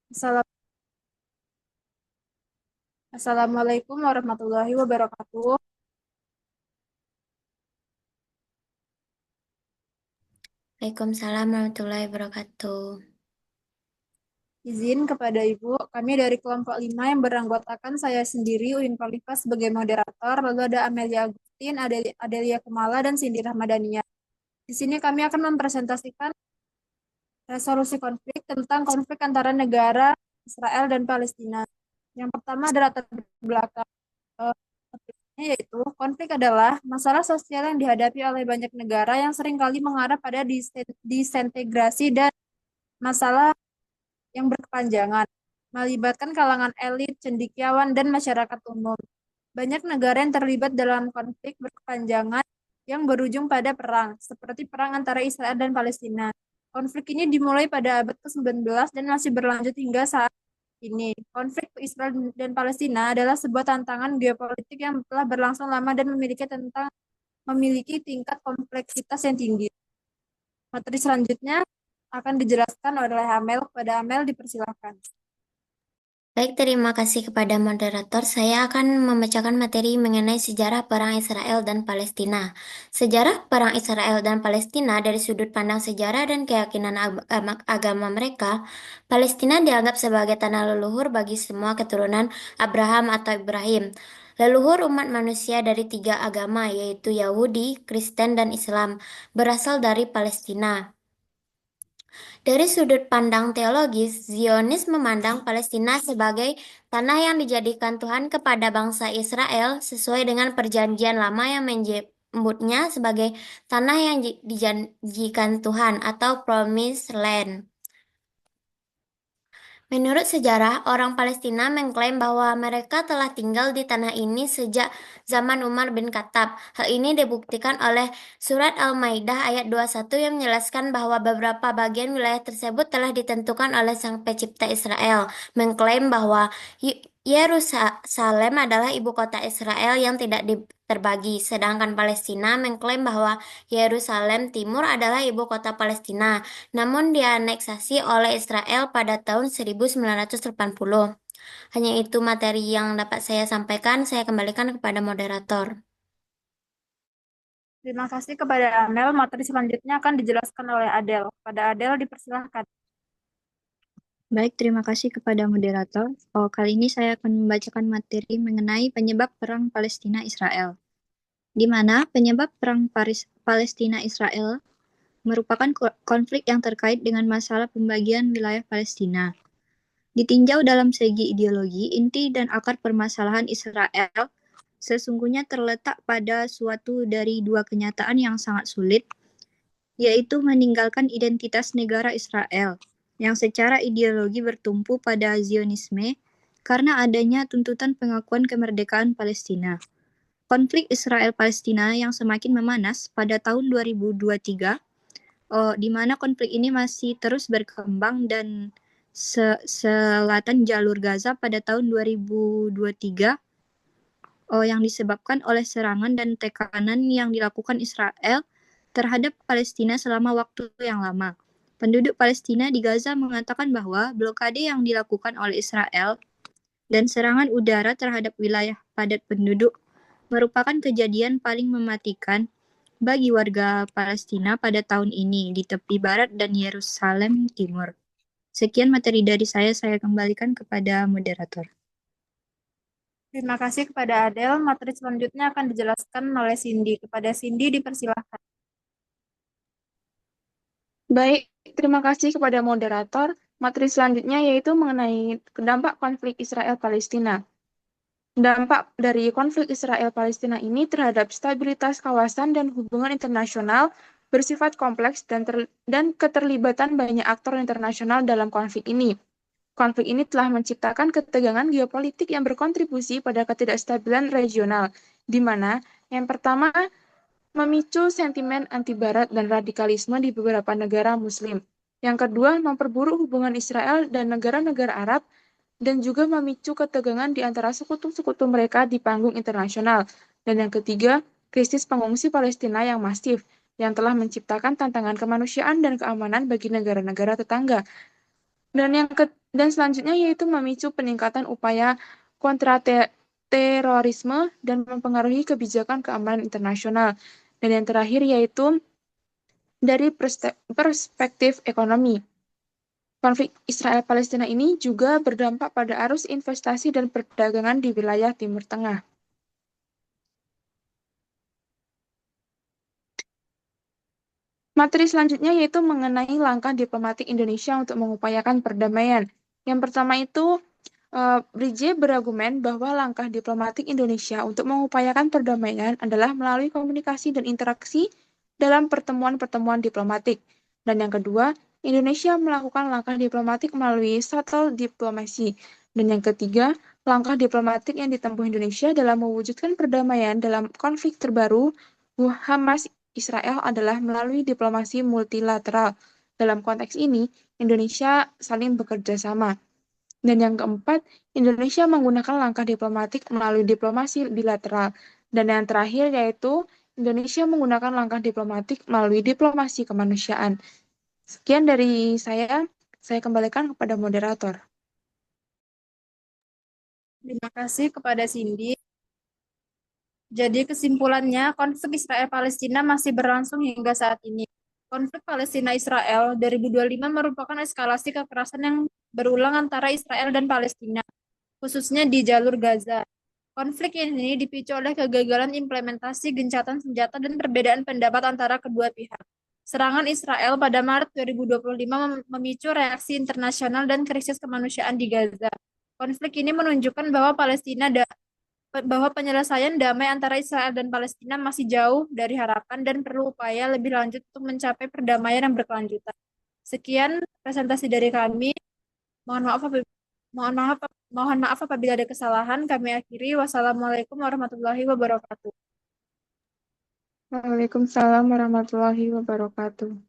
Assalam- Assalamualaikum warahmatullahi wabarakatuh. Waalaikumsalam warahmatullahi wabarakatuh. Izin kepada Ibu, kami dari kelompok 5 yang beranggotakan saya sendiri, Uin Khalifa sebagai moderator, lalu ada Amelia Agustin, Adelia Kumala, dan Cindy Rahmadania. Di sini kami akan mempresentasikan resolusi konflik tentang konflik antara negara Israel dan Palestina. Yang pertama adalah latar belakang. Konfliknya yaitu konflik adalah masalah sosial yang dihadapi oleh banyak negara yang seringkali mengarah pada disintegrasi dan masalah yang berkepanjangan, melibatkan kalangan elit, cendekiawan, dan masyarakat umum. Banyak negara yang terlibat dalam konflik berkepanjangan yang berujung pada perang, seperti perang antara Israel dan Palestina. Konflik ini dimulai pada abad ke-19 dan masih berlanjut hingga saat ini. Konflik Israel dan Palestina adalah sebuah tantangan geopolitik yang telah berlangsung lama dan memiliki tingkat kompleksitas yang tinggi. Materi selanjutnya akan dijelaskan oleh Amel. Kepada Amel dipersilakan. Baik, terima kasih kepada moderator. Saya akan membacakan materi mengenai sejarah Perang Israel dan Palestina. Sejarah Perang Israel dan Palestina dari sudut pandang sejarah dan keyakinan agama mereka, Palestina dianggap sebagai tanah leluhur bagi semua keturunan Abraham atau Ibrahim. Leluhur umat manusia dari tiga agama, yaitu Yahudi, Kristen, dan Islam, berasal dari Palestina. Dari sudut pandang teologis, Zionis memandang Palestina sebagai tanah yang dijadikan Tuhan kepada bangsa Israel sesuai dengan perjanjian lama yang menyebutnya sebagai tanah yang dijanjikan Tuhan atau Promised Land. Menurut sejarah, orang Palestina mengklaim bahwa mereka telah tinggal di tanah ini sejak zaman Umar bin Khattab. Hal ini dibuktikan oleh Surat Al-Maidah ayat 21 yang menjelaskan bahwa beberapa bagian wilayah tersebut telah ditentukan oleh Sang Pencipta Israel, mengklaim bahwa Yerusalem adalah ibu kota Israel yang tidak terbagi, sedangkan Palestina mengklaim bahwa Yerusalem Timur adalah ibu kota Palestina namun dianeksasi oleh Israel pada tahun 1980. Hanya itu materi yang dapat saya sampaikan. Saya kembalikan kepada moderator. Terima kasih kepada Amel. Materi selanjutnya akan dijelaskan oleh Adel. Pada Adel dipersilahkan. Baik, terima kasih kepada moderator. Kali ini saya akan membacakan materi mengenai penyebab perang Palestina-Israel, di mana penyebab perang Palestina-Israel merupakan konflik yang terkait dengan masalah pembagian wilayah Palestina. Ditinjau dalam segi ideologi, inti dan akar permasalahan Israel sesungguhnya terletak pada suatu dari dua kenyataan yang sangat sulit, yaitu meninggalkan identitas negara Israel yang secara ideologi bertumpu pada Zionisme karena adanya tuntutan pengakuan kemerdekaan Palestina. Konflik Israel-Palestina yang semakin memanas pada tahun 2023, di mana konflik ini masih terus berkembang dan selatan jalur Gaza pada tahun 2023, yang disebabkan oleh serangan dan tekanan yang dilakukan Israel terhadap Palestina selama waktu yang lama. Penduduk Palestina di Gaza mengatakan bahwa blokade yang dilakukan oleh Israel dan serangan udara terhadap wilayah padat penduduk merupakan kejadian paling mematikan bagi warga Palestina pada tahun ini di tepi barat dan Yerusalem Timur. Sekian materi dari saya kembalikan kepada moderator. Terima kasih kepada Adel. Materi selanjutnya akan dijelaskan oleh Cindy. Kepada Cindy dipersilahkan. Baik, terima kasih kepada moderator. Materi selanjutnya yaitu mengenai dampak konflik Israel-Palestina. Dampak dari konflik Israel-Palestina ini terhadap stabilitas kawasan dan hubungan internasional bersifat kompleks dan keterlibatan banyak aktor internasional dalam konflik ini. Konflik ini telah menciptakan ketegangan geopolitik yang berkontribusi pada ketidakstabilan regional, di mana yang pertama memicu sentimen anti-Barat dan radikalisme di beberapa negara Muslim. Yang kedua, memperburuk hubungan Israel dan negara-negara Arab dan juga memicu ketegangan di antara sekutu-sekutu mereka di panggung internasional. Dan yang ketiga, krisis pengungsi Palestina yang masif, yang telah menciptakan tantangan kemanusiaan dan keamanan bagi negara-negara tetangga. Dan selanjutnya yaitu memicu peningkatan upaya kontraterorisme dan mempengaruhi kebijakan keamanan internasional. Dan yang terakhir yaitu dari perspektif ekonomi. Konflik Israel-Palestina ini juga berdampak pada arus investasi dan perdagangan di wilayah Timur Tengah. Materi selanjutnya yaitu mengenai langkah diplomatik Indonesia untuk mengupayakan perdamaian. Yang pertama itu, Brigje berargumen bahwa langkah diplomatik Indonesia untuk mengupayakan perdamaian adalah melalui komunikasi dan interaksi dalam pertemuan-pertemuan diplomatik. Dan yang kedua, Indonesia melakukan langkah diplomatik melalui shuttle diplomasi. Dan yang ketiga, langkah diplomatik yang ditempuh Indonesia dalam mewujudkan perdamaian dalam konflik terbaru Hamas-Israel adalah melalui diplomasi multilateral. Dalam konteks ini, Indonesia saling bekerja sama. Dan yang keempat, Indonesia menggunakan langkah diplomatik melalui diplomasi bilateral. Dan yang terakhir yaitu Indonesia menggunakan langkah diplomatik melalui diplomasi kemanusiaan. Sekian dari saya kembalikan kepada moderator. Terima kasih kepada Cindy. Jadi kesimpulannya, konflik Israel-Palestina masih berlangsung hingga saat ini. Konflik Palestina-Israel 2025 merupakan eskalasi kekerasan yang berulang antara Israel dan Palestina, khususnya di jalur Gaza. Konflik ini dipicu oleh kegagalan implementasi gencatan senjata dan perbedaan pendapat antara kedua pihak. Serangan Israel pada Maret 2025 memicu reaksi internasional dan krisis kemanusiaan di Gaza. Konflik ini menunjukkan bahwa penyelesaian damai antara Israel dan Palestina masih jauh dari harapan dan perlu upaya lebih lanjut untuk mencapai perdamaian yang berkelanjutan. Sekian presentasi dari kami. Mohon maaf mohon maaf apabila ada kesalahan. Kami akhiri. Wassalamualaikum warahmatullahi wabarakatuh. Waalaikumsalam warahmatullahi wabarakatuh.